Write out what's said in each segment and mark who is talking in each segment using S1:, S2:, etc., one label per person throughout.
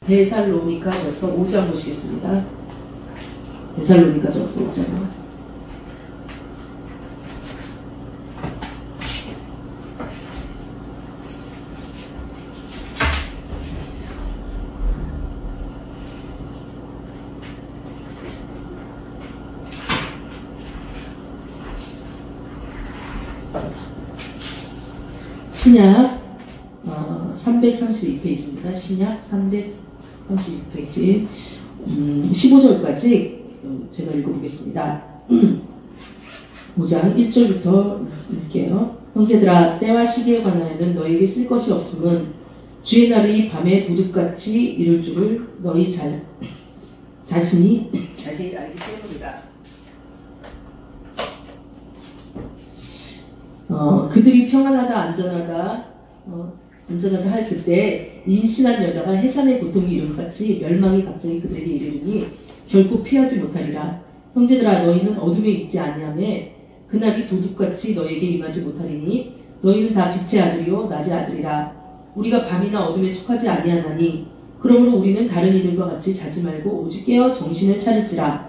S1: 데살로니가전서 5장 보시겠습니다. 데살로니가전서 5장. 신약 332페이지입니다. 신약 332페이지 15절까지 제가 읽어보겠습니다. 5장 1절부터 읽게요. 형제들아, 때와 시기에 관하여는 너에게 쓸 것이 없음은 주의 날이 밤에 도둑같이 이를 줄을 너희 자신이 자세히 알기 때문이다. 그들이 평안하다 안전하다 할 그때 임신한 여자가 해산의 고통이 이름같이 멸망이 갑자기 그들에게 이르리니 결코 피하지 못하리라. 형제들아, 너희는 어둠에 있지 아니하매 그날이 도둑같이 너에게 임하지 못하리니 너희는 다 빛의 아들이요 낮의 아들이라. 우리가 밤이나 어둠에 속하지 아니하나니 그러므로 우리는 다른 이들과 같이 자지 말고 오직 깨어 정신을 차릴지라.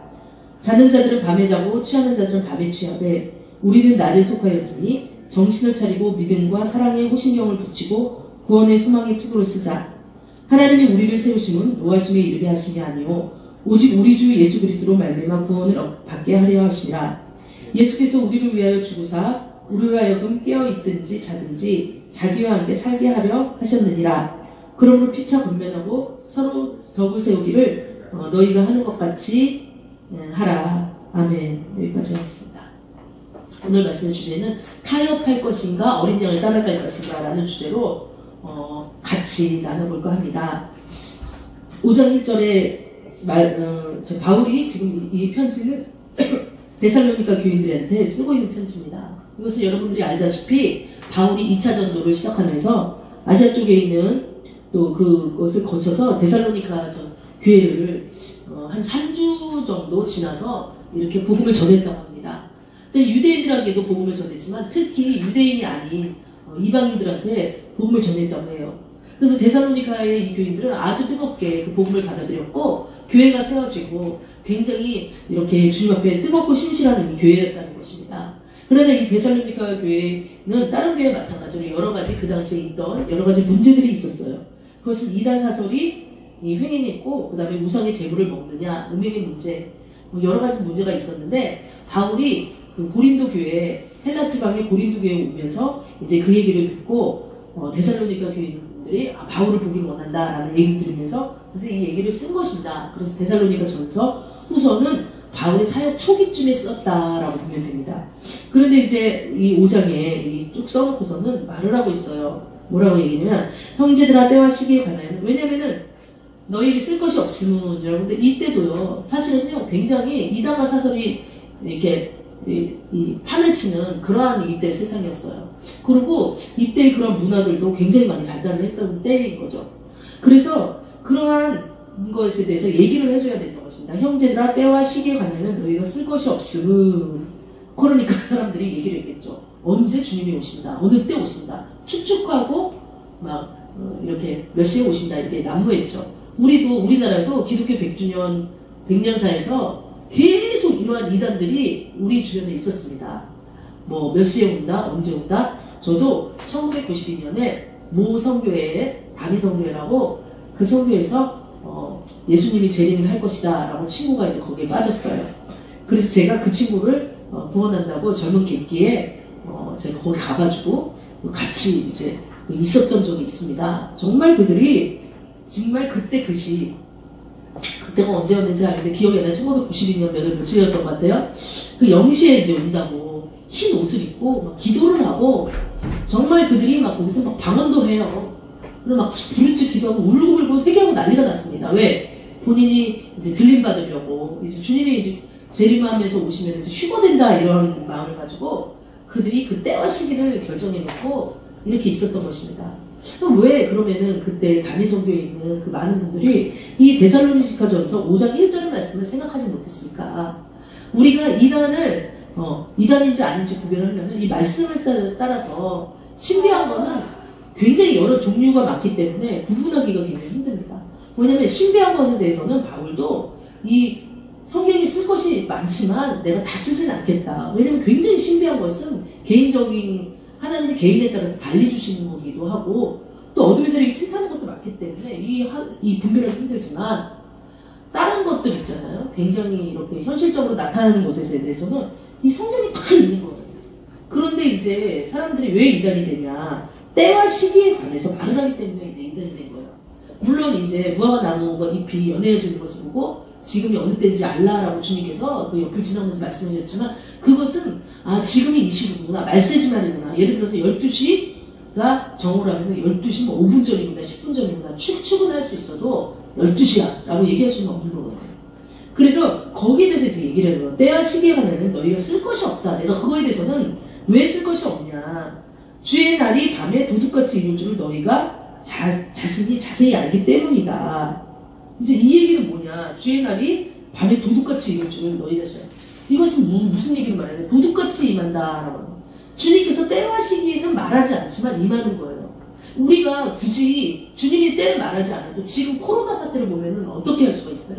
S1: 자는 자들은 밤에 자고 취하는 자들은 밤에 취하되 우리는 낮에 속하였으니 정신을 차리고 믿음과 사랑에 호신경을 붙이고 구원의 소망의 투구를 쓰자. 하나님이 우리를 세우심은 노하심에 이르게 하심이 아니오 오직 우리 주 예수 그리스도로 말미암아 구원을 받게 하려 하심이라. 예수께서 우리를 위하여 죽으사 우리로 하여금 깨어있든지 자든지 자기와 함께 살게 하려 하셨느니라. 그러므로 피차 권면하고 서로 덕을 세우기를 너희가 하는 것 같이 하라. 아멘. 여기까지 하겠습니다. 오늘 말씀의 주제는 타협할 것인가 어린 양을 따라갈 것인가 라는 주제로 같이 나눠볼까 합니다. 5장 1절에 바울이 지금 이 편지를 데살로니가 교인들한테 쓰고 있는 편지입니다. 이것은 여러분들이 알다시피 바울이 2차 전도를 시작하면서 아시아 쪽에 있는 또 그것을 거쳐서 데살로니가 교회를 한 3주 정도 지나서 이렇게 복음을 전했다고 합니다. 유대인들에게도 복음을 전했지만 특히 유대인이 아닌 이방인들한테 복음을 전했다고 해요. 그래서 데살로니가의 이 교인들은 아주 뜨겁게 그 복음을 받아들였고 교회가 세워지고 굉장히 이렇게 주님 앞에 뜨겁고 신실한 이 교회였다는 것입니다. 그러나 이 데살로니가 교회는 다른 교회와 마찬가지로 여러 가지 그 당시에 있던 여러 가지 문제들이 있었어요. 그것은 이단 사설이 횡행했고 그 다음에 우상의 제물을 먹느냐, 음행의 문제, 여러 가지 문제가 있었는데 바울이 그 고린도 교회, 헬라 지방의 고린도 교회에 오면서 이제 그 얘기를 듣고 데살로니가 교인들이 바울을 보기를 원한다라는 얘기를 들으면서 그래서 이 얘기를 쓴 것입니다. 그래서 데살로니가 전서 후서는 바울의 사역 초기쯤에 썼다라고 보면 됩니다. 그런데 이제 이 5장에 쭉 써놓고서는 말을 하고 있어요. 뭐라고 얘기냐면 형제들아, 때와 시기에 관하여는 왜냐면은 너희에게 쓸 것이 없으면 여러분들 이때도요 사실은요 굉장히 이단과 사설이 이렇게 이 판을 치는 그러한 이때 세상이었어요. 그리고 이때 그런 문화들도 굉장히 많이 발달을 했던 때인 거죠. 그래서 그러한 것에 대해서 얘기를 해줘야 된다는 것입니다. 형제들아, 때와 시기에 관하여는 너희가 쓸 것이 없음은 그러니까 사람들이 얘기를 했겠죠. 언제 주님이 오신다, 어느 때 오신다 추측하고 막 이렇게 몇 시에 오신다 이렇게 난무했죠. 우리나라도 기독교 100년사에서 계속 이러한 이단들이 우리 주변에 있었습니다. 뭐 몇 시에 온다, 언제 온다. 저도 1992년에 모 성교회에 다미 성교회라고 그 성교회에서 예수님이 재림을 할 것이다 라고 친구가 이제 거기에 빠졌어요. 그래서 제가 그 친구를 구원한다고 젊은 객기에 제가 거기 가가지고 같이 이제 있었던 적이 있습니다. 정말 그들이 정말 그때가 언제였는지 알는데 기억이 안 나요. 1992년 며칠이었던 것 같아요. 그 0시에 이제 온다고 흰 옷을 입고 막 기도를 하고 정말 그들이 막 거기서 막 방언도 해요. 그리고 막 부르짖 기도하고 울고불고 회개하고 난리가 났습니다. 왜? 본인이 이제 들림 받으려고 이제 주님이 이제 재림하면서 오시면 이제 휴거된다 이런 마음을 가지고 그들이 그 때와 시기를 결정해놓고 이렇게 있었던 것입니다. 왜 그러면은 그때 다미 성교에 있는 그 많은 분들이 이 데살로니가 전서 5장 1절의 말씀을 생각하지 못했습니까? 우리가 이단인지 아닌지 구별하려면 이 말씀을 따라서 신비한 거는 굉장히 여러 종류가 많기 때문에 구분하기가 굉장히 힘듭니다. 왜냐면 신비한 것에 대해서는 바울도 이 성경이 쓸 것이 많지만 내가 다 쓰진 않겠다. 왜냐면 굉장히 신비한 것은 개인적인 하나님의 개인에 따라서 달리 주시는 거기도 하고 또 어둠의 세력이 택하는 것도 많기 때문에 이 분별하기 힘들지만 다른 것들 있잖아요. 굉장히 이렇게 현실적으로 나타나는 것에 대해서는 이 성경이 다 있는 거예요. 그런데 이제 사람들이 왜 인간이 되냐? 때와 시기에 관해서 말을 하기 때문에 이제 인간이 된 거예요. 물론 이제 무화과 나무가 잎이 연해지는 것을 보고 지금이 어느 때인지 알라라고 주님께서 그 옆을 지나면서 말씀하셨지만 그것은 지금이 이 시기구나. 말세지말이구나. 예를 들어서 12시가 정오라면 12시 뭐 5분 전이구나 10분 전이구나 출근할 수 있어도 12시야 라고 얘기할 수는 없는 거거든요. 그래서 거기에 대해서 이제 얘기를 해요. 때와 시기에 관해서는 너희가 쓸 것이 없다. 내가 그거에 대해서는 왜 쓸 것이 없냐. 주의 날이 밤에 도둑같이 이룰 줄을 너희가 자신이 자세히 알기 때문이다. 이제 이 얘기는 뭐냐. 주의 날이 밤에 도둑같이 이룰 줄을 너희 자신. 이것은 무슨 얘기를 말해요? 도둑같이 임한다라고. 주님께서 때와 시기에는 말하지 않지만 임하는 거예요. 우리가 굳이 주님이 때를 말하지 않아도 지금 코로나 사태를 보면은 어떻게 할 수가 있어요?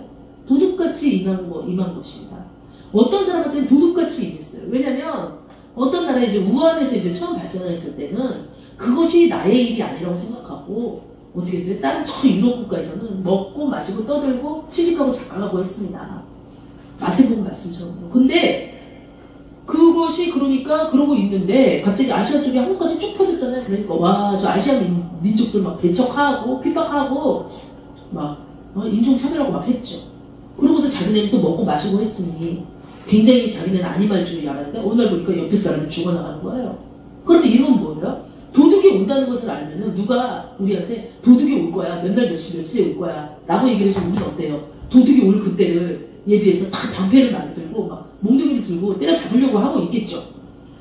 S1: 도둑같이 임한 것입니다. 어떤 사람한테는 도둑같이 임했어요. 왜냐면 어떤 나라에 이제 우한에서 이제 처음 발생했을 때는 그것이 나의 일이 아니라고 생각하고 어떻게 했어요? 다른 저 유럽 국가에서는 먹고 마시고 떠들고 시집가고 장가가고 했습니다. 마태복음 말씀처럼. 근데 그것이 그러니까 그러고 있는데 갑자기 아시아 쪽에 한국까지 쭉 퍼졌잖아요. 그러니까 와, 저 아시아 민족들 막 배척하고 핍박하고 막 인종차별하고 막 했죠. 그러고서 자기네는 또 먹고 마시고 했으니 굉장히 자기네는 아니말주의 알았는데 어느 날 보니까 옆에 사람이 죽어나가는 거예요. 그러면 이건 뭐예요? 도둑이 온다는 것을 알면은 누가 우리한테 도둑이 올 거야. 몇 날 몇 시에 올 거야. 라고 얘기를 해서 우리는 어때요? 도둑이 올 그때를 예비해서 다 방패를 만들고 막 몽둥이를 들고 때려잡으려고 하고 있겠죠.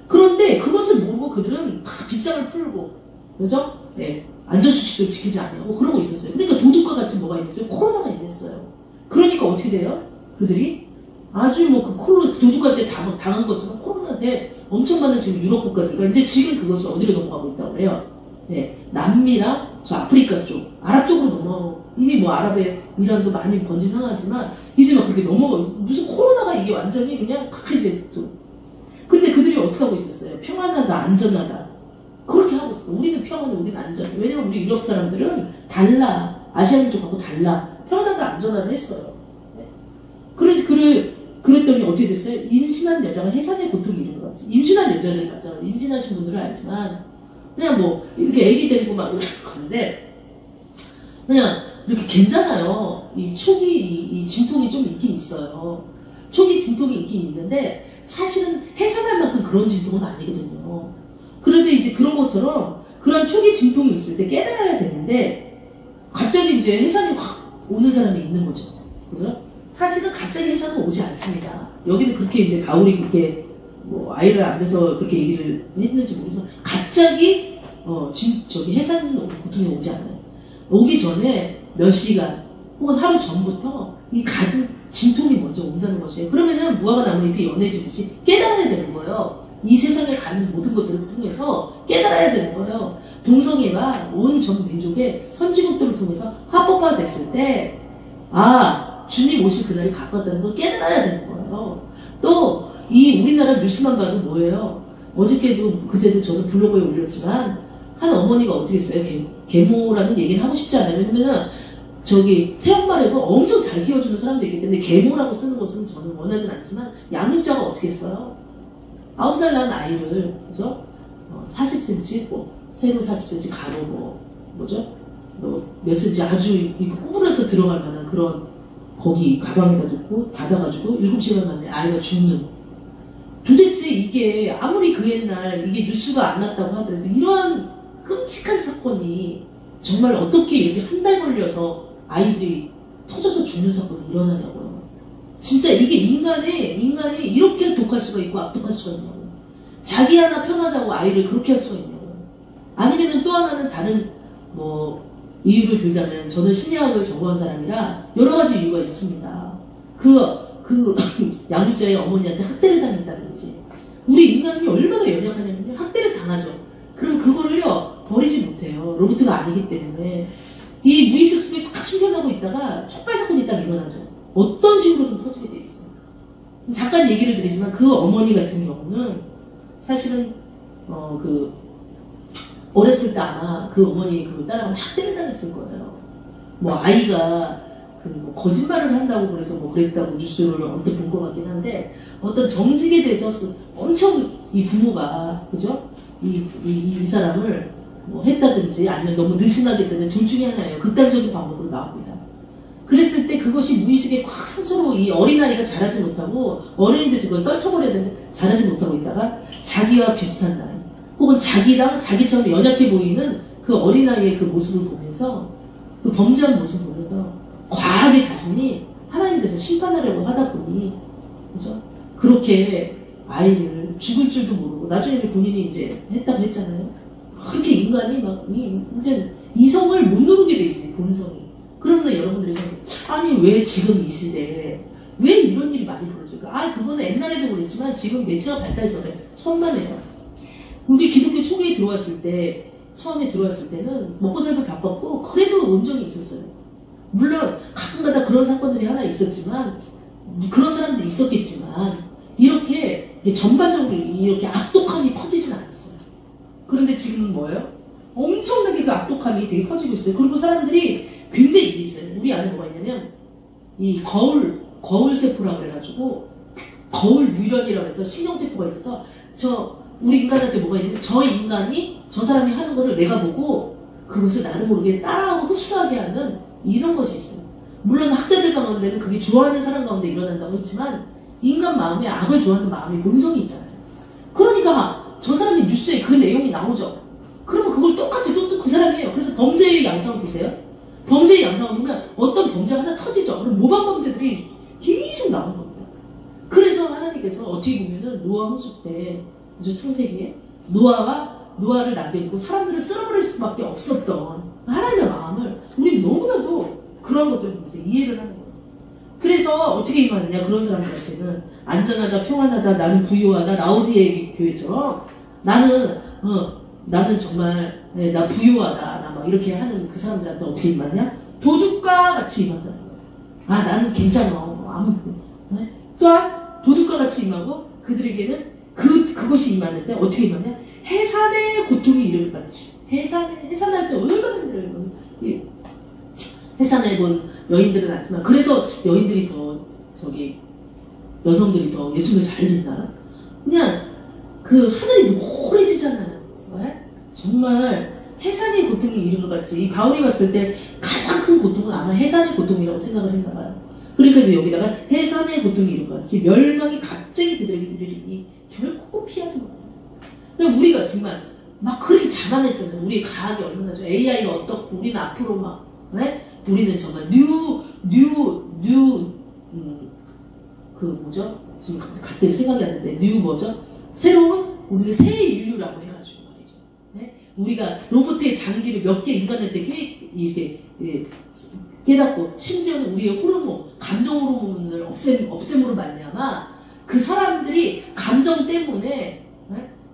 S1: 그런데 그것을 모르고 그들은 다 빗장을 풀고 그죠? 네. 안전수칙도 지키지 않냐고 그러고 있었어요. 그러니까 도둑과 같이 뭐가 있었어요? 코로나가 있었어요. 그러니까 어떻게 돼요? 그들이 아주 뭐 그 코로나 도둑한테 당한 것처럼 코로나한테 엄청 많은 지금 유럽 국가들과 이제 지금 그것을 어디로 넘어가고 있다고 해요? 네, 남미랑 저 아프리카 쪽, 아랍 쪽으로 넘어가고 이미 뭐 아랍의 이란도 많이 번지 상하지만 이제 막 그렇게 넘어가고 무슨 코로나가 이게 완전히 그냥 딱 이제 또 근데 그들이 어떻게 하고 있었어요? 평안하다, 안전하다 그렇게 하고 있어. 우리는 평안해, 우리는 안전해. 왜냐면 우리 유럽 사람들은 달라, 아시아 민족하고 달라, 평안하다, 안전하다 했어요. 네. 그랬더니 어떻게 됐어요? 임신한 여자가 해산의 고통이 이르는 거지. 임신한 여자들이 맞잖아요. 임신하신 분들은 알지만 그냥 뭐 이렇게 애기 데리고 막 이렇게 가는데 그냥 이렇게 괜찮아요. 이 초기 이 진통이 좀 있긴 있어요. 초기 진통이 있긴 있는데 사실은 해산할 만큼 그런 진통은 아니거든요. 그런데 이제 그런 것처럼 그런 초기 진통이 있을 때 깨달아야 되는데 갑자기 이제 해산이 확 오는 사람이 있는 거죠. 그죠? 사실은 갑자기 해산은 오지 않습니다. 여기는 그렇게 이제 바울이 그렇게 뭐 아이를 안면서 그렇게 얘기를 했는지 모르지만 갑자기 저기 해산 고통이 오지 않아요. 오기 전에 몇 시간 혹은 하루 전부터 이 가진 진통이 먼저 온다는 것이에요. 그러면은 무화과 나무잎이 연해지듯이 깨달아야 되는 거예요. 이 세상에 가는 모든 것들을 통해서 깨달아야 되는 거예요. 동성애가 온 전 민족의 선진국들을 통해서 합법화 됐을 때 주님 오실 그날이 가까웠다는 걸 깨달아야 되는 거예요. 또 이 우리나라 뉴스만 봐도 뭐예요? 어저께도 그제도 저도 블로그에 올렸지만 한 어머니가 어떻게 했어요? 계모라는 얘기는 하고 싶지 않아요. 왜냐면은 저기 새엄마래도 엄청 잘 키워주는 사람도 있기 때문에 계모라고 쓰는 것은 저는 원하진 않지만 양육자가 어떻게 했어요? 9살 난 아이를 그죠? 40cm 세로 40cm 가로 뭐죠? 몇 cm 아주 구부려서 들어갈 만한 그런 거기 가방에다 놓고 닫아가지고 7시간 만에 아이가 죽는. 도대체 이게 아무리 그 옛날 이게 뉴스가 안 났다고 하더라도 이런 끔찍한 사건이 정말 어떻게 이렇게 한 달 걸려서 아이들이 터져서 죽는 사건이 일어나냐고요. 진짜 이게 인간이 이렇게 독할 수가 있고 악독할 수가 있냐고요. 자기 하나 편하자고 아이를 그렇게 할 수가 있냐고요. 아니면은 또 하나는 다른 뭐 이유를 들자면 저는 심리학을 전공한 사람이라 여러 가지 이유가 있습니다. 그 양육자의 어머니한테 학대를 당했다든지 우리 인간이 얼마나 연약하냐면요. 학대를 당하죠. 그럼 그거를요 버리지 못해요. 로봇가 아니기 때문에 이 무의식 속에 싹 숨겨나고 있다가 촉발 사건이 딱 일어나죠. 어떤 식으로든 터지게 돼 있어요. 잠깐 얘기를 드리지만 그 어머니 같은 경우는 사실은 어렸을 때 아마 그 어머니 그 딸하고 막 때려다녔을 거예요. 뭐 아이가 뭐 거짓말을 한다고 그래서 뭐 그랬다고 뉴스를 언뜻 본 것 같긴 한데 어떤 정직에 대해서 엄청 이 부모가 그죠? 이 사람을 뭐 했다든지 아니면 너무 느슨하게 되는 둘 중에 하나예요. 극단적인 방법으로 나옵니다. 그랬을 때 그것이 무의식에 꽉 상처로 이 어린아이가 자라지 못하고 어린이들 그걸 떨쳐버려야 되는데 자라지 못하고 있다가 자기와 비슷한 나이 혹은 자기랑 자기처럼 연약해 보이는 그 어린아이의 그 모습을 보면서 그 범죄한 모습을 보면서 과하게 자신이 하나님께서 심판하려고 하다 보니 그죠? 그렇게 아이를 죽을 줄도 모르고 나중에 본인이 이제 했다고 했잖아요. 그렇게 인간이 막 이제 이성을 못 누르게 돼 있어요. 본성이. 그러면 여러분들이 생각해요. 아니 왜 지금 이 시대에 왜 이런 일이 많이 벌어질까? 그거는 옛날에도 그랬지만 지금 매체가 발달해서 그래. 천만에요. 우리 기독교 초기에 들어왔을 때 처음에 들어왔을 때는 먹고 살고 바빴고 그래도 온전히 있었어요. 물론 가끔가다 그런 사건들이 하나 있었지만 그런 사람들이 있었겠지만 이렇게 전반적으로 이렇게 악독함이 퍼지진 않았어요. 그런데 지금은 뭐예요? 엄청나게 그 악독함이 되게 퍼지고 있어요. 그리고 사람들이 굉장히 일이 있어요. 우리 안에 뭐가 있냐면 이 거울세포라고 그래가지고 거울 유련이라고 해서 신경세포가 있어서 우리 인간한테 뭐가 있냐면 저 인간이 저 사람이 하는 거를 내가 보고 그것을 나도 모르게 따라하고 흡수하게 하는 이런 것이 있어요. 물론 학자들 가운데는 그게 좋아하는 사람 가운데 일어난다고 했지만 인간 마음에 악을 좋아하는 마음이 본성이 있잖아요. 그러니까 저 사람이 뉴스에 그 내용이 나오죠. 그러면 그걸 똑같이 또 그 사람이 해요. 그래서 범죄의 양상을 보세요. 범죄의 양상을 보면 어떤 범죄가 하나 터지죠. 그럼 모방 범죄들이 계속 나오는 겁니다. 그래서 하나님께서 어떻게 보면은 노아 홍수 때 창세기에 노아를 남겨두고 사람들을 쓸어버릴 수밖에 없었던 하나님의 마음을 우리 너무나도 그런 것들을 보면서 이해를 하는 거예요. 그래서 어떻게 임하느냐 그런 사람들한테는 안전하다 평안하다 나는 부유하다 라오디에 교회처럼 나는 정말 나 부유하다 나 막 이렇게 하는 그 사람들한테 어떻게 임하느냐 도둑과 같이 임한다는 거예요. 나는 괜찮아 아무튼 또한 도둑과 같이 임하고 그들에게는 그것이 임하는데 어떻게 임하냐 해산의 고통이 이를 같이 해산할 때 얼마나 힘들어요. 해산해 본 여인들은 알지만 그래서 여인들이 더 여성들이 더 예수를 잘 믿나? 그냥 그 하늘이 노래지잖아요. 정말 해산의 고통이 이른 것 같이 이 바울이 봤을 때 가장 큰 고통은 아마 해산의 고통이라고 생각을 했나 봐요. 그러니까 이제 여기다가 해산의 고통이 이른 것 같이 멸망이 갑자기 그들에게 이르리니 결코 피하지 못해요. 그러니까 우리가 정말 막 그렇게 자만했잖아요. 우리 과학이 얼마나 좋아. AI가 어떻고 우리는 앞으로 막 우리는 정말 지금 갑자기 생각이 안 나는데 새로운 우리 새 인류라고 해가지고 말이죠. 우리가 로봇의 장기를 몇 개 인간한테 이렇게 깨닫고 심지어는 우리의 호르몬, 감정 호르몬을 없앰으로 말미암아 그 사람들이 감정 때문에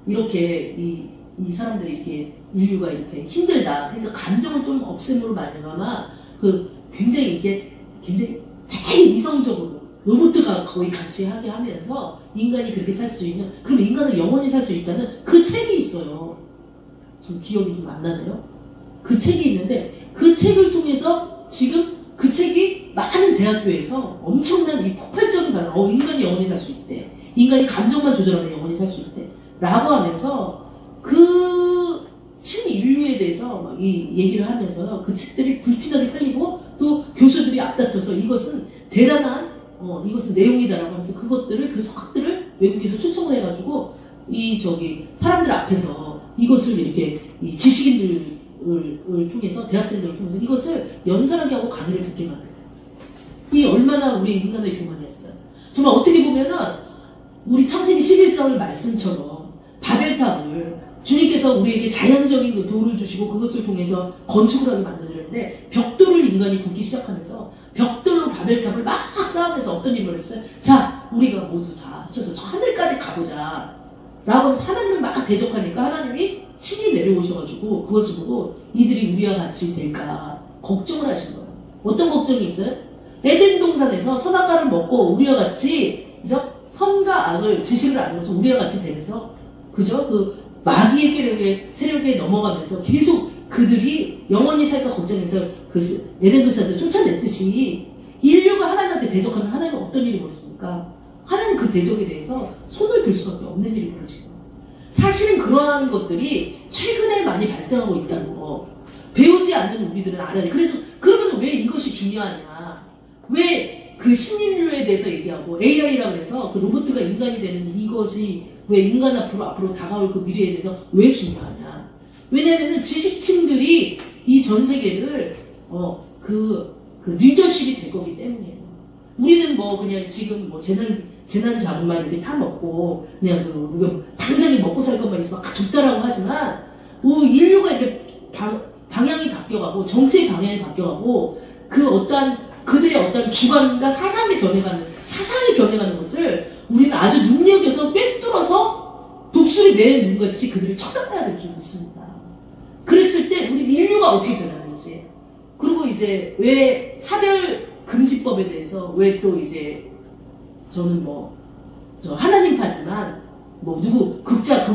S1: 이렇게 이 사람들이 이렇게 인류가 이렇게 힘들다. 그러니까 감정을 좀 없앰으로 말미암아 굉장히 되게 이성적으로 로봇과 거의 같이 하게 하면서 인간이 그렇게 살 수 있는 그럼 인간은 영원히 살 수 있다는 그 책이 있어요. 지금 기억이 좀 안 나네요. 그 책이 있는데 그 책을 통해서 지금 그 책이 많은 대학교에서 엄청난 이 폭발적인 반응 인간이 영원히 살 수 있대. 인간이 감정만 조절하면 영원히 살 수 있대. 라고 하면서 그 신인류에 대해서 막 이 얘기를 하면서요. 그 책들이 불티나게 팔리고 또 교수들이 앞다퉈서 이것은 대단한 이것은 내용이다라고 하면서 그것들을 그 석학들을 외국에서 초청을 해가지고 사람들 앞에서 이것을 이렇게 이 지식인들을 통해서 대학생들을 통해서 이것을 연설하게 하고 강의를 듣게 만들어요. 이 얼마나 우리 인간의 교만이었어요. 정말 어떻게 보면은 우리 창세기 11절 말씀처럼 바벨탑을 주님께서 우리에게 자연적인 그 돌을 주시고 그것을 통해서 건축을 하게 만들었는데 벽돌을 인간이 굽기 시작하면서 벽돌로 바벨탑을 막 쌓으면서 어떤 일을 했어요? 자, 우리가 모두 다 합쳐서 저 하늘까지 가보자. 라고 하나님을 막 대적하니까 하나님이 신이 내려오셔가지고 그것을 보고 이들이 우리와 같이 될까? 걱정을 하신 거예요. 어떤 걱정이 있어요? 에덴 동산에서 선악과를 먹고 우리와 같이, 그죠? 선과 악을, 지식을 알면서 우리와 같이 되면서, 그죠? 그 마귀의 세력에 넘어가면서 계속 그들이 영원히 살까 걱정해서 그 에덴 동산에서 쫓아냈듯이 인류가 하나님한테 대적하면 하나님은 어떤 일이 벌어집니까? 하나님 그 대적에 대해서 손을 들 수밖에 없는 일이 벌어지고, 사실은 그러한 것들이 최근에 많이 발생하고 있다는 거 배우지 않는 우리들은 알아야 돼. 그래서 그러면 왜 이것이 중요하냐? 왜 그 신인류에 대해서 얘기하고 AI라고 해서 그 로봇가 인간이 되는 이것이 왜 인간 앞으로 다가올 그 미래에 대해서 왜 중요하냐? 왜냐하면 지식층들이 이 전 세계를 그 리더십이 될 거기 때문이에요. 우리는 뭐 그냥 지금 뭐 재난 자금만 이렇게 타먹고 그냥 그 당장에 먹고 살 것만 있으면 좋다라고 하지만 인류가 이렇게 방향이 바뀌어가고 정치의 방향이 바뀌어가고 그 어떠한 그들의 어떤 주관과 사상이 변해가는 것을 우리는 아주 눈여겨서 꿰뚫어서 독수리 매 눈같이 그들을 쳐다봐야 될 줄 믿습니다. 그랬을 때 우리 인류가 어떻게 변하는지, 그리고 이제 왜 차별금지법에 대해서 왜 또 이제 저는 저 하나님파지만 누구 극자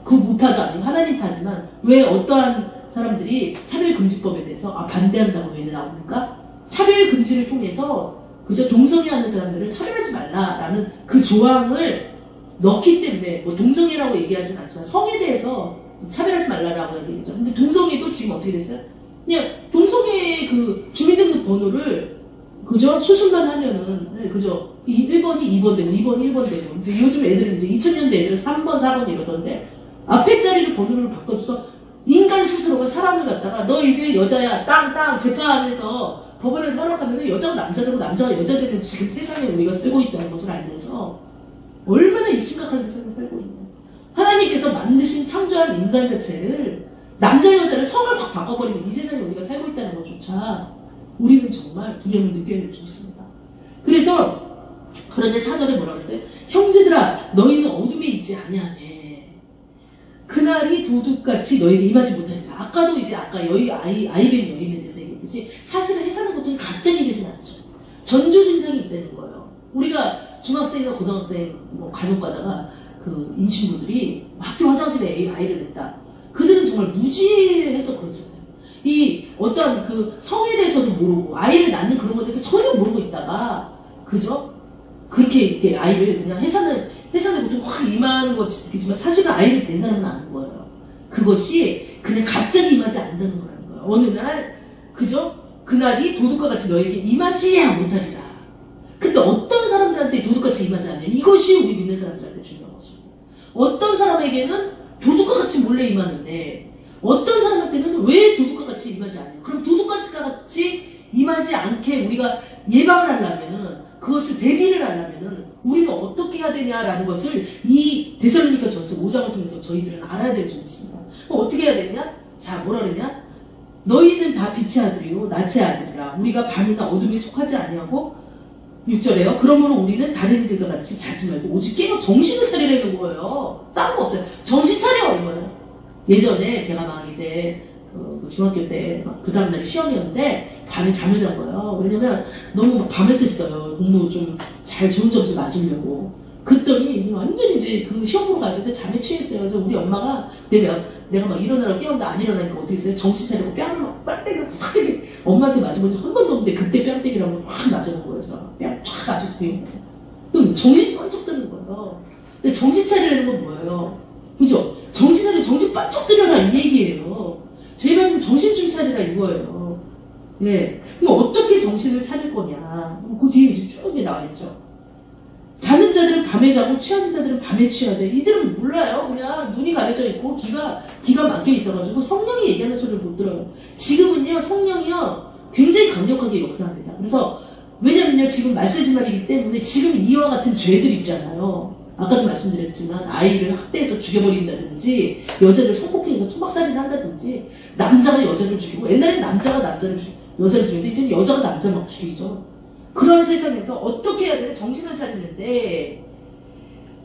S1: 극우파도 아니고 하나님파지만 왜 어떠한 사람들이 차별금지법에 대해서 반대한다고 왜 나옵니까? 차별금지를 통해서 그저 동성애하는 사람들을 차별하지 말라라는 그 조항을 넣기 때문에 동성애라고 얘기하진 않지만 성에 대해서 차별하지 말라라고 얘기하죠. 근데 동성애도 지금 어떻게 됐어요? 그냥 동성애 그 주민등록 번호를 그저 수술만 하면은 그저 1번이 2번 되고 2번이 1번 되고 이제 요즘 애들은 이제 2000년대 애들은 3번 4번 이러던데 앞에 자리를 번호를 바꿔줘서 인간 스스로가 사람을 갖다가 너 이제 여자야 땅 재판에서 법원에서 허락하면 여자가 남자 되고 남자가 여자 되는 지금 세상에 우리가 살고 있다는 것을 알면서 얼마나 이 심각한 세상에 살고 있냐. 하나님께서 만드신 창조한 인간 자체를 남자 여자를 성을 확 바꿔버리는 이 세상에 우리가 살고 있다는 것조차 우리는 정말 두려움을 느껴야 죽습니다. 그래서 그런데 4절에 뭐라고 했어요? 형제들아 너희는 어둠에 있지 아니하네. 그날이 도둑같이 너희에게 임하지 못하리라. 아까도 이제 아이벤 여인에 대해서 얘기했듯이 사실은 해사는 것들이 갑자기 되진 않죠. 전조증상이 있다는 거예요. 우리가 중학생이나 고등학생 간혹 가다가 그 임신부들이 학교 화장실에 아이를 냈다. 그들은 정말 무지해서 그렇잖아요. 이 어떤 그 성에 대해서도 모르고 아이를 낳는 그런 것에 대해서 전혀 모르고 있다가 그죠? 그렇게 이렇게 아이를 그냥 해산을 보통 확 임하는 것이지만 사실은 아이를 낸 사람은 아는 거예요. 그것이 그냥 갑자기 임하지 않는다는 거라는 거예요. 어느 날 그죠? 그날이 도둑과 같이 너에게 임하지 못하리라. 근데 어떤 사람들한테 도둑같이 임하지 않냐? 이것이 우리 믿는 사람들한테 중요한 것입니다. 어떤 사람에게는 도둑과 같이 몰래 임하는데 어떤 사람한테는 왜 도둑과 같이 임하지 않냐? 그럼 도둑과 같이 임하지 않게 우리가 예방을 하려면은 그것을 대비를 하려면은 우리는 어떻게 해야 되냐라는 것을 이 데살로니가 전서 5장을 통해서 저희들은 알아야 될 점이 있습니다. 그럼 어떻게 해야 되냐? 자, 뭐라 그러냐? 너희는 다 빛의 아들이요 낯의 아들이라. 우리가 밤이나 어둠에 속하지 아니하고 6절에요. 그러므로 우리는 다른 이들과 같이 자지 말고 오직 깨어 정신을 차리라는 거예요. 다른 거 없어요. 정신 차려 이거예요. 예전에 제가 막 이제 중학교 때 그 다음날 시험이었는데 밤에 잠을 잔 거예요. 왜냐면 너무 막 밤을 샜어요. 공부 좀 잘 좋은 점수 맞으려고. 그랬더니 이제 완전히 이제 그 시험 보러 가야 되는데 잠에 취했어요. 그래서 우리 엄마가 내가 막 일어나라고 깨웠는데 안 일어나니까 어떻게 했어요? 정신 차리고 뺨을 막 빨대를 확 때리 엄마한테 맞은 건 한 번도 없는데 그때 뺨 때리라고 확 맞아놓은 거예요. 뺨 쫙 아직도 있는 거예요. 정신 번쩍 드는 거예요. 근데 정신 차리라는 건 뭐예요? 그죠? 정신 번쩍 들여라 이 얘기예요. 제발 좀 정신 좀 차리라 이거예요. 네. 그럼 어떻게 정신을 차릴 거냐? 그 뒤에 이제 쭉 나와 있죠. 자는 자들은 밤에 자고 취하는 자들은 밤에 취하되 이들은 몰라요. 그냥 눈이 가려져 있고 기가 막혀 있어가지고 성령이 얘기하는 소리를 못 들어요. 지금은요 성령이요 굉장히 강력하게 역사합니다. 그래서 왜냐면요 지금 말세지말이기 때문에 지금 이와 같은 죄들 있잖아요. 아까도 말씀드렸지만 아이를 학대해서 죽여버린다든지 여자를 성폭행해서 토막살이를 한다든지 남자가 여자를 죽이고 옛날엔 남자가 여자를 죽이는데 이제 여자가 남자 막 죽이죠. 그런 세상에서 어떻게 해야 되나 정신을 차리는데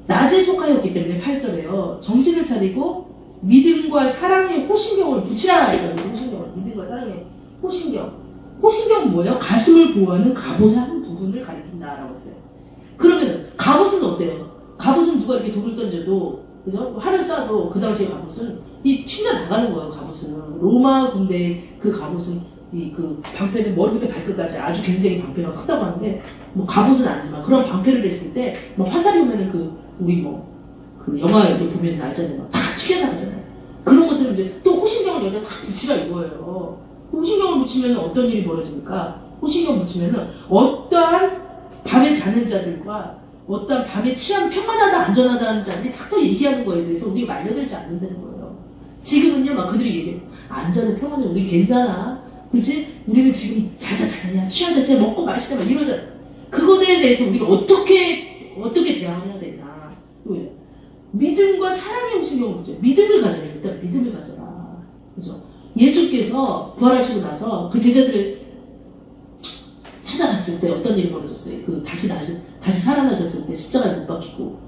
S1: 낮에 속하였기 때문에 8절에요. 정신을 차리고 믿음과 사랑의 호신경을 붙이라 이거예요. 호신경을 믿음과 사랑의 호신경. 호신경은 뭐예요? 가슴을 보호하는 갑옷의 한 부분을 가리킨다라고 했어요. 그러면 갑옷은 어때요? 갑옷은 누가 이렇게 돌을 던져도, 그죠? 활을 쏴도 그 당시에 갑옷은 이 튕겨 나가는 거예요. 갑옷은 로마 군대 그 갑옷은 이 그 방패는 머리부터 발끝까지 아주 굉장히 방패가 크다고 하는데 뭐 갑옷은 아니지만 그런 방패를 했을 때 뭐 화살이 오면은 그 우리 뭐 그 영화에 보면 알잖아요. 다 튀겨 나가잖아요. 그런 것처럼 이제 또 호신경을 여기다 딱 붙이라 이거예요. 호신경을 붙이면 어떤 일이 벌어집니까? 호신경 붙이면은 어떠한 밤에 자는 자들과 어떠한 밤에 취한 평안하다 안전하다는 자들이 자꾸 얘기하는 거에 대해서 우리가 말려들지 않는다는 거예요. 지금은요 막 그들이 얘기해요. 안전해 평안해 우리 괜찮아. 그렇지? 우리는 지금 자자자자냐 취하자 먹고 마시자 막 이러잖아. 그거에 대해서 우리가 어떻게 대응을 해야 되나. 믿음과 사랑의 호신경을 보죠. 믿음을 가져라. 일단 믿음을 가져라. 그죠? 예수께서 부활하시고 나서 그 제자들을 찾아갔을 때 어떤 일이 벌어졌어요? 그 다시 살아나셨을 때 십자가에 못 박히고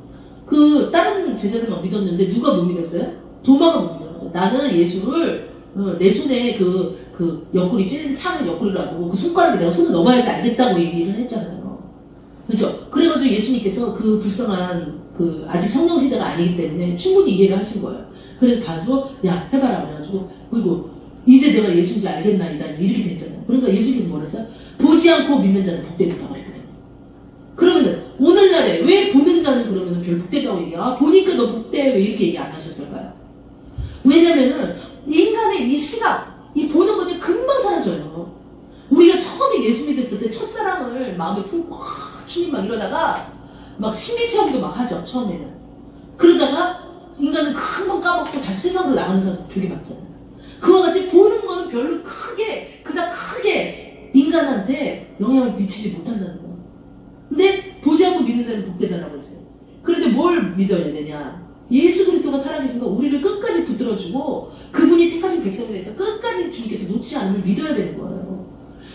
S1: 그 다른 제자들만 믿었는데 누가 못 믿었어요? 도마가 못 믿었죠. 나는 예수를 내 손에 그 옆구리 찔린 창을 옆구리로 하고 그 손가락에 내가 손을 넣어야지 알겠다고 얘기를 했잖아요. 그죠? 그래가지고 예수님께서 그 불쌍한 그 아직 성령 시대가 아니기 때문에 충분히 이해를 하신 거예요. 그래서 봐서 야 해봐라 그래가지고 그리고 이제 내가 예수인지 알겠나이다 이렇게 됐잖아요. 그러니까 예수님께서 뭐라 했어요? 보지 않고 믿는 자는 복되겠다고 했거든요. 그러면은 오늘날에 왜 보는 자는 그러면은 별 복되다고 얘기해? 아 보니까 너 복돼 왜 이렇게 얘기 안 하셨을까요? 왜냐면은 인간의 이 시각, 이 보는 것이 금방 사라져요. 우리가 처음에 예수 믿었을 때 첫사랑을 마음에 품고 주님 막 이러다가 막 신비체험도 막 하죠 처음에는. 그러다가 인간은 금방 까먹고 다시 세상으로 나가는 사람 되게 많잖아요. 그와 같이 보는 거는 별로 그닥 크게 인간한테 영향을 미치지 못한다는 거예요. 근데 보지 않고 믿는 자는 복되다라고 했어요. 그런데 뭘 믿어야 되냐? 예수 그리스도가 살아계신 거 우리를 끝까지 붙들어주고 그분이 택하신 백성에 대해서 끝까지 주님께서 놓지 않음을 믿어야 되는 거예요.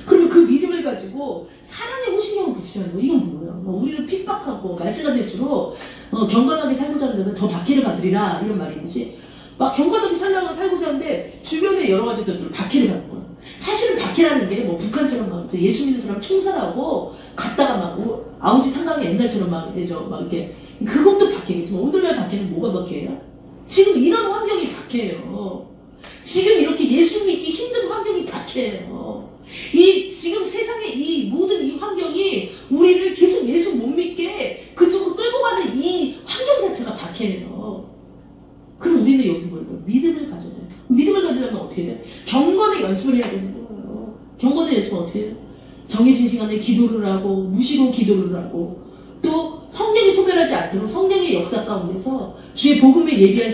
S1: 그러면 그 믿음을 가지고 사랑의 호신경을 붙이라는 거 이건 뭐예요? 우리를 핍박하고 말세가 될수록 경건하게 살고자 하는 자는 더 박해를 받으리라 이런 말이 있듯이 막 경건하게 살고자 하는데 주변에 여러 가지 것들을 박해를 받는 거예요. 사실은 박해라는 게 뭐 북한처럼 막 예수 믿는 사람 총살하고 갔다가 막 아우지 탄광이 옛날처럼 막 이렇게 그것도 박해겠지만 오늘날 박해는 뭐가 박해예요? 지금 이런 환경이 박해예요. 지금 이렇게 예수 믿기 힘든 환경이 박해예요. 지금 세상의 이 모든 이 환경이 우리를 계속 예수 못 믿게 그쪽으로 끌고 가는 이 환경 자체가 박해예요. 그럼 우리는 여기서 뭘 해요? 믿음을 가져야 돼요. 믿음을 가지려면 어떻게 해요? 경건의 연습을 해야 되는 거예요. 경건의 연습은 어떻게 해요? 정해진 시간에 기도를 하고 무시로 기도를 하고 또 성령이 소멸하지 않도록 성령의 역사 가운데서 주의 복음을 예비한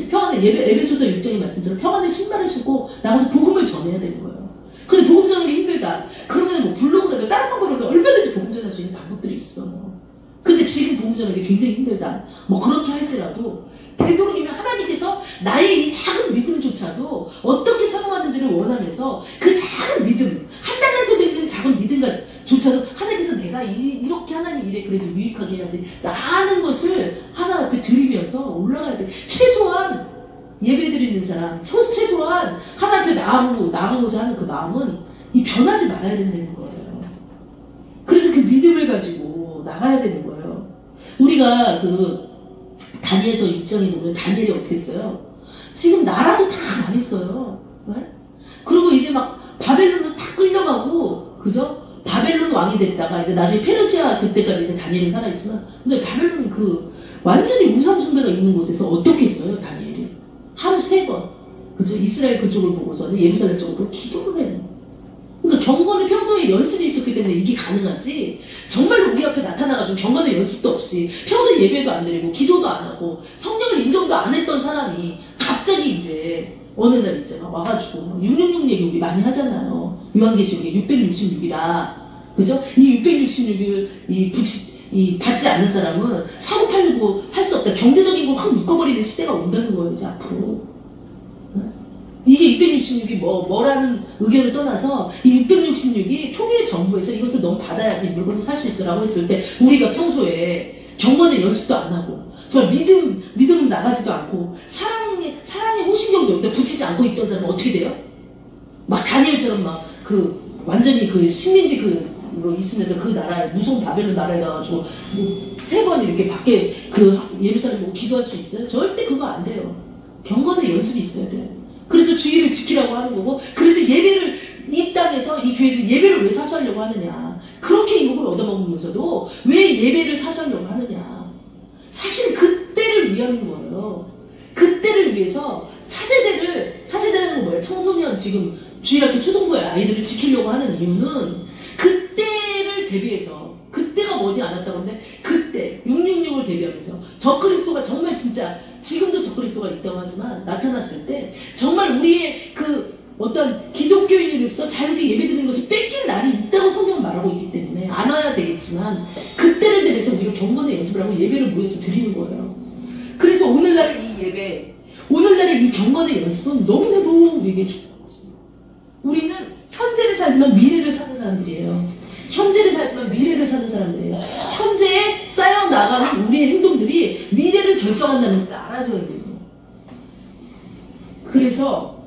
S1: 평안의 에베소서 6장의 말씀처럼 평안의 신발을 신고 나가서 복음을 전해야 되는 거예요. 근데 복음 전하기 힘들다. 그러면 뭐 블로그라도 다른 방법으로도 얼마든지 복음 전할 수 있는 방법들이 있어요. 근데 지금 복음 전하기 굉장히 힘들다. 뭐 그렇게 할지라도 되도록이면 하나님께서 나의 이 작은 믿음조차도 어떻게 사용하는지를 원하면서 그 작은 믿음, 한 달란트 되는 작은 믿음조차도 하나님께서 내가 이렇게 하나님 일에 그래도 유익하게 해야지 라는 것을 하나 앞에 드리면서 올라가야 돼. 최소한 예배 드리는 사람, 최소한 하나 앞에 나가고자 하는 그 마음은 변하지 말아야 된다는 거예요. 그래서 그 믿음을 가지고 나가야 되는 거예요. 우리가 다니엘서 6장에 보면 다니엘이 어떻게 했어요? 지금 나라도 다 망했어요. 네? 그리고 이제 막 바벨론은 다 끌려가고, 그죠? 바벨론 왕이 됐다가 이제 나중에 페르시아 그때까지 이제 다니엘이 살아있지만, 근데 바벨론 완전히 우상숭배가 있는 곳에서 어떻게 했어요, 다니엘이? 하루 3번. 그죠? 이스라엘 그쪽을 보고서는 예루살렘 쪽으로 기도를 해요. 그러니까 경건의 평소에 연습이 있었기 때문에 이게 가능하지. 정말로 우리 앞에 나타나가지고 경건의 연습도 없이 평소에 예배도 안 드리고 기도도 안 하고 성령을 인정도 안 했던 사람이 갑자기 이제 어느 날 이제 막 와가지고 666 얘기 우리 많이 하잖아요. 요한계시록에 666이라. 그죠? 이 666을 받지 않는 사람은 사고 팔고 할 수 없다. 경제적인 거 확 묶어버리는 시대가 온다는 거예요, 이제 앞으로. 이게 666이 뭐라는 의견을 떠나서 이 666이 초기의 정부에서 이것을 너무 받아야지 물건을 살 수 있으라고 했을 때 우리가 평소에 경건의 연습도 안 하고 정말 믿음은 나가지도 않고 사랑의 호신경도 여기다 붙이지 않고 있던 사람은 어떻게 돼요? 막 다니엘처럼 막 완전히 그 식민지 그로 있으면서 그 나라에 무서운 바벨론 나라에 가가지고 뭐 3번 이렇게 밖에 그 예루살렘 보고 기도할 수 있어요? 절대 그거 안 돼요. 경건의 연습이 있어야 돼요. 그래서 주의를 지키라고 하는 거고, 그래서 예배를 이 땅에서 이 교회를 예배를 왜 사수하려고 하느냐? 그렇게 욕을 얻어먹으면서도 왜 예배를 사수하려고 하느냐? 사실 그때를 위한 거예요. 그때를 위해서 차세대라는 건 뭐예요? 청소년 지금 주일학교 초등부의 아이들을 지키려고 하는 이유는 그때를 대비해서, 그때가 머지 않았다고 하는데 그때 666을 대비하면서 적그리스도가 정말 진짜 지금도 적그리스도가 있다고 하지만 나타났을 때 정말 우리의 그 어떤 기독교인으로서 자유롭게 예배드리는 것을 뺏길 날이 있다고 성경은 말하고 있기 때문에 안 와야 되겠지만 그때를 대비해서 우리가 경건의 연습을 하고 예배를 모여서 드리는 거예요. 그래서 오늘날의 이 예배, 오늘날의 이 경건의 연습은 너무나도 우리에게 중요한 것입니다. 우리는 현재를 살지만 미래를 사는 사람들이에요. 현재를 살지만 미래를 사는 사람들이에요. 현재에 쌓여나가는 우리의 행동들이 미래를 결정한다는 것을 알아줘야 돼요. 그래서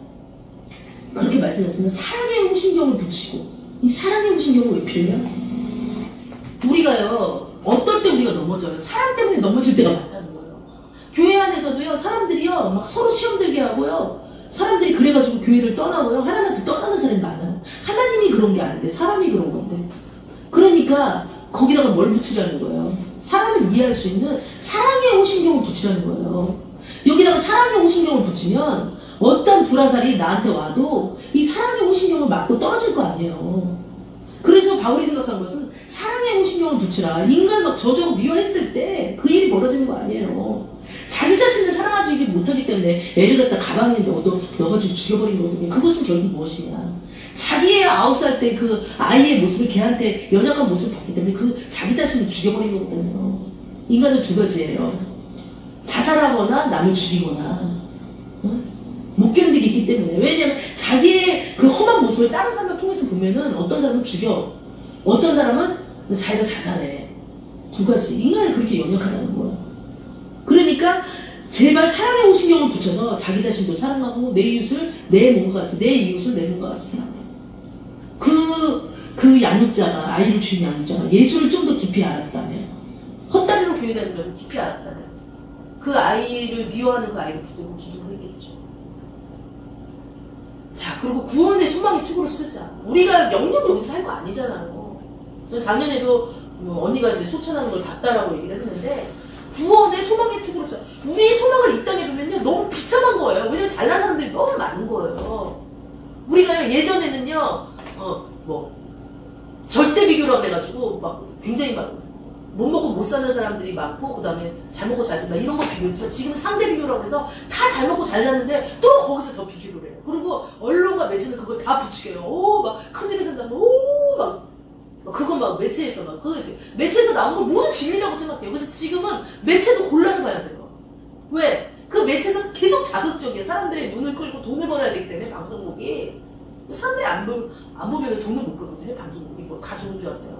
S1: 그렇게 말씀드렸습니다. 사랑의 호신경을 붙이고, 이 사랑의 호신경은 왜 필요해요? 우리가요, 어떨 때 우리가 넘어져요? 사랑 때문에 넘어질 때가 많다는 거예요. 교회 안에서도요, 사람들이요, 막 서로 시험 들게 하고요, 사람들이 그래가지고 교회를 떠나고요, 하나님한테 떠나는 사람이 많아요. 하나님이 그런 게 아닌데, 사람이 그런 건데. 그러니까 거기다가 뭘 붙이라는 거예요? 사람을 이해할 수 있는 사랑의 호신경을 붙이라는 거예요. 여기다가 사랑의 호신경을 붙이면 어떤 불화살이 나한테 와도 이 사랑의 호신경을 맞고 떨어질 거 아니에요. 그래서 바울이 생각한 것은 사랑의 호신경을 붙이라. 인간 막 저주하고 미워했을 때 그 일이 벌어지는 거 아니에요. 자기 자신을 사랑하지 못하기 때문에 애를 갖다 가방에 넣어가지고 죽여버린 거거든요. 그것은 결국 무엇이냐? 자기의 9살 때 그 아이의 모습을 걔한테 연약한 모습을 봤기 때문에 그 자기 자신을 죽여버린 거거든요. 인간은 2가지예요. 자살하거나 남을 죽이거나. 못 견디기 때문에. 왜냐면 자기의 그 험한 모습을 다른 사람을 통해서 보면은 어떤 사람은 죽여, 어떤 사람은 자기가 자살해. 2가지. 인간이 그렇게 연약하다는 거예요. 그러니까 제발 사랑의 호신경을 붙여서 자기 자신도 사랑하고 내 이웃을 내 몸과 같이, 내 이웃을 내 몸과 같이 사랑해. 그 양육자가, 아이를 주인 양육자가 예수를 좀 더 깊이 알았다면, 헛다리로 교회 다니는 걸 깊이 알았다면 그 아이를 미워하는 그 아이를 붙들고 기도를 했겠죠. 자, 그리고 구원의 소망의 투구를 쓰자. 우리가 영영 여기서 살 거 아니잖아요. 저 작년에도 언니가 이제 소천하는 걸 봤다라고 얘기를 했는데, 구원의 소망의 투구를 쓰자. 우리의 소망을 이 땅에 두면요, 너무 비참한 거예요. 왜냐면 잘난 사람들이 너무 많은 거예요. 우리가 예전에는요, 절대 비교라고 해가지고, 막, 굉장히 막, 못 먹고 못 사는 사람들이 많고, 그 다음에 잘 먹고 잘 산다, 이런 거 비교했지만, 지금 상대 비교라고 해서 다 잘 먹고 잘 사는데, 또 거기서 더 비교를 해요. 그리고, 언론과 매체는 그걸 다 부추겨요. 오, 막, 큰 집에 산다면, 오, 막, 그거 막, 매체에서 막, 매체에서 나온 걸 모든 진리라고 생각해요. 그래서 지금은 매체도 골라서 봐야 돼요. 왜? 그 매체에서 계속 자극적이에요. 사람들의 눈을 끌고 돈을 벌어야 되기 때문에, 방송국이. 사람들이 안 보면 돈을 못 벌거든요. 방송국이 뭐 다 좋은 줄 아세요.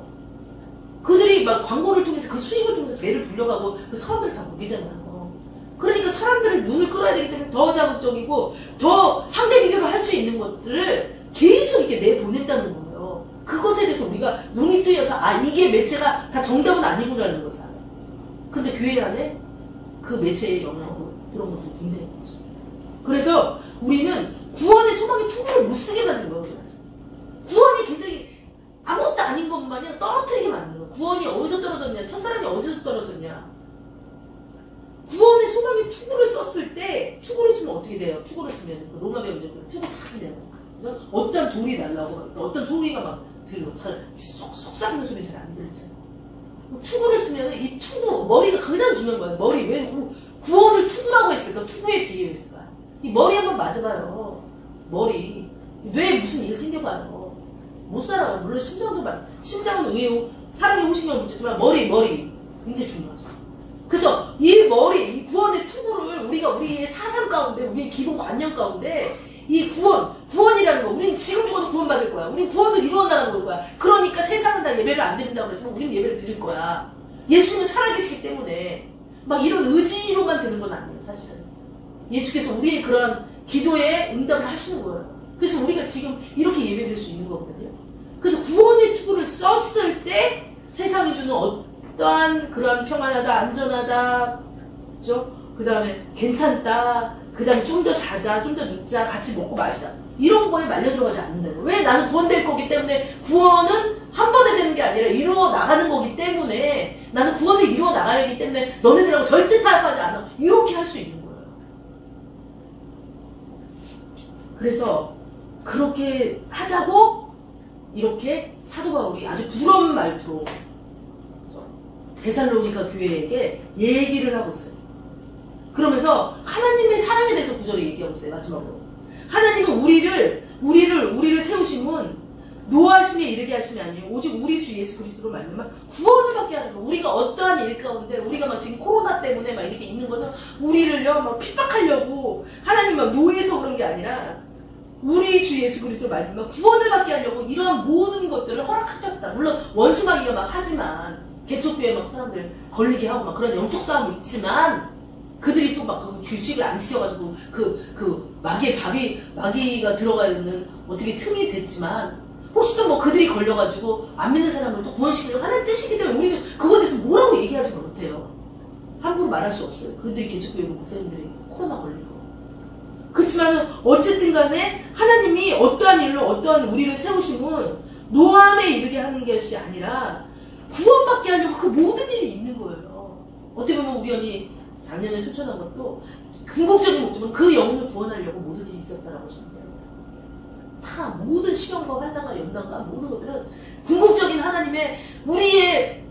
S1: 그들이 막 광고를 통해서 그 수익을 통해서 배를 불려가고 그 사람들을 다 먹이잖아요. 그러니까 사람들의 눈을 끌어야 되기 때문에 더 자극적이고 더 상대 비교를 할 수 있는 것들을 계속 이렇게 내보낸다는 거예요. 그것에 대해서 우리가 눈이 뜨여서 아, 이게 매체가 다 정답은 아니구나라는 것을 알아요. 근데 교회 안에 그 매체의 영향으로 그런 것들이 굉장히 많죠. 그래서 우리는 구원의 소망의 투구를 못 쓰게 만든 거예요. 구원이 굉장히 아무것도 아닌 것 마냥 떨어뜨리게 만든 거예요. 구원이 어디서 떨어졌냐? 첫사람이 어디서 떨어졌냐? 구원의 소망의 투구를 썼을 때, 투구를 쓰면 어떻게 돼요? 투구를 쓰면, 로마 배우죠. 투구 딱 쓰면. 그래서 어떤 돌이 날라오고, 어떤 소리가 막 들려. 속삭이는 소리 잘 안 들리잖아요. 투구를 쓰면 이 투구, 머리가 가장 중요한 거예요. 머리. 왜 구원을 투구라고 했을까? 투구에 비유했을까? 이 머리 한번 맞아봐요. 머리. 뇌에 무슨 일이 생겨봐요. 못 살아요. 물론 심장은 의외로 사랑의 호신경을 붙였지만 머리 굉장히 중요하죠. 그래서 이 머리, 이 구원의 투구를 우리가 우리의 사상 가운데, 우리의 기본 관념 가운데 이 구원이라는 거, 우리는 지금 죽어도 구원받을 거야. 우리는 구원을 이루어나가는 걸 거야. 그러니까 세상은 다 예배를 안 드린다고 그러지만 우리는 예배를 드릴 거야. 예수님은 살아계시기 때문에 막 이런 의지로만 되는 건 아니에요, 사실은. 예수께서 우리의 그런 기도에 응답을 하시는 거예요. 그래서 우리가 지금 이렇게 예배드릴 수 있는 거거든요. 그래서 구원의 투구를 썼을 때 세상이 주는 어떠한 그런 평안하다, 안전하다, 그죠? 그 다음에 괜찮다, 그 다음에 좀 더 자자, 좀 더 눕자, 같이 먹고 마시자, 이런 거에 말려 들어가지 않는다는 거예요. 왜? 나는 구원될 거기 때문에. 구원은 한 번에 되는 게 아니라 이루어 나가는 거기 때문에, 나는 구원을 이루어 나가야 하기 때문에 너네들하고 절대 타협하지 않아. 이렇게 할 수 있는 거예요. 그래서 그렇게 하자고 이렇게 사도 바울이 아주 부드러운 말투로 데살로니가 교회에게 얘기를 하고 있어요. 그러면서 하나님의 사랑에 대해서 구절을 얘기하고 있어요. 마지막으로 하나님은 우리를 세우심은 노하심에 이르게 하심이 아니에요. 오직 우리 주 예수 그리스도로 말미암아 구원을 받게 하는 거. 우리가 어떠한 일 가운데, 우리가 막 지금 코로나 때문에 막 이렇게 있는 것은 우리를요 막 핍박하려고 하나님 막 노예해서 그런 게 아니라 우리 주 예수 그리스도로 말미암아 구원을 받게 하려고 이러한 모든 것들을 허락하셨다. 물론 원수마귀가 막 하지만, 개척교회 막 사람들 걸리게 하고 막 그런 영적 싸움이 있지만, 그들이 또 막 그 규칙을 안 지켜가지고 마귀가 들어가 있는 어떻게 틈이 됐지만, 혹시 또 뭐 그들이 걸려가지고 안 믿는 사람을 또 구원시키려고 하는 뜻이기 때문에 우리는 그거에 대해서 뭐라고 얘기하지 못해요. 함부로 말할 수 없어요. 그들이 개척교회 목사님들이 코로나 걸리고. 그렇지만 어쨌든 간에 하나님이 어떠한 일로 어떠한 우리를 세우심은 노함에 이르게 하는 것이 아니라 구원받게 하려고 그 모든 일이 있는 거예요. 어떻게 보면 우리 언니 작년에 수천한 것도 궁극적인 목적은 그 영혼을 구원하려고 모든 일이 있었다라고 보시면 돼요. 다 모든 시련과 환난과 연단과 모든 것들은 궁극적인 하나님의 우리의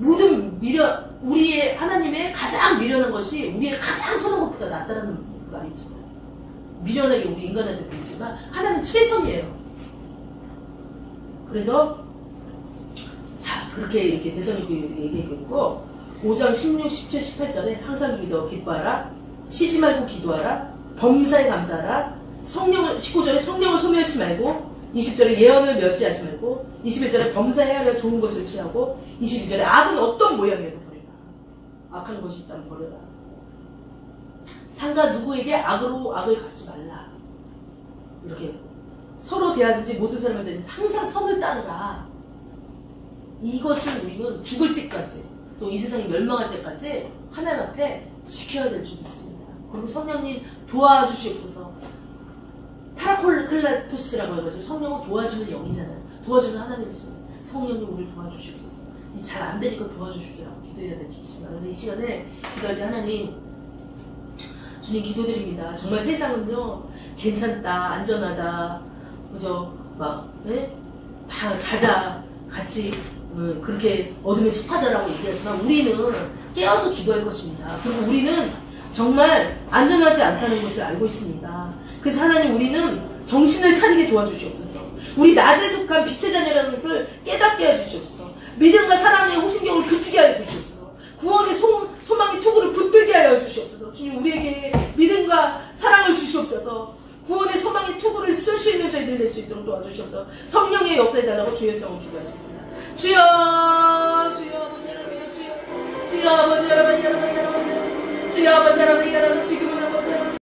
S1: 하나님의 가장 미련한 것이 우리의 가장 선한 것보다 낫다라는 말이 있잖아요. 미련하게 우리 인간한테 보이지만 하나님은 최선이에요. 그래서 자, 그렇게 이렇게 데살로니가 얘기하고 있고, 5장 16, 17, 18절에 항상 기뻐하라, 쉬지 말고 기도하라, 범사에 감사하라, 19절에 성령을 소멸치 말고, 20절에 예언을 멸시하지 말고, 21절에 범사에 하려 좋은 것을 취하고, 22절에 악은 어떤 모양이어도 버리라. 악한 것이 있다면 버려라. 상가 누구에게 악을 갚지 말라. 이렇게 서로 대하든지 모든 사람을 대하든지 항상 선을 따르라. 이것을 우리는 죽을 때까지, 또 이 세상이 멸망할 때까지 하나님 앞에 지켜야 될 줄 믿습니다. 그리고 성령님 도와주시옵소서. 파라콜클라토스라고 해가지고 성령은 도와주는 영이잖아요. 도와주는 하나님이잖아요. 성령님 우리를 도와주시옵소서. 잘 안 되니까 도와주시옵소서. 기도해야 될 줄 믿습니다. 그래서 이 시간에 기도할 때 하나님, 주님 기도드립니다. 정말 세상은요 괜찮다, 안전하다, 그죠? 막 다 자자, 같이 그렇게 어둠에 속하자라고 얘기하지만 우리는 깨어서 기도할 것입니다. 그리고 우리는 정말 안전하지 않다는 것을 알고 있습니다. 그래서 하나님, 우리는 정신을 차리게 도와주시옵소서. 우리 낮에 속한 빛의 자녀라는 것을 깨닫게 해주시옵소서. 믿음과 사랑의 호신경을 그치게 하여 주시옵소서. 구원의 소망의 투구를 붙들게 하여 주시옵소서. 주님, 우리에게 믿음과 사랑을 주시옵소서. 구원의 소망의 투구를 쓸 수 있는 저희들 될 수 있도록 도와주시옵소서. 성령의 역사에 달라고 주의 정을 기도하시겠습니다. 주여, 주여 아버지 여러분, 주여 아버지 여러분, 주여 아버지 여러분, 지금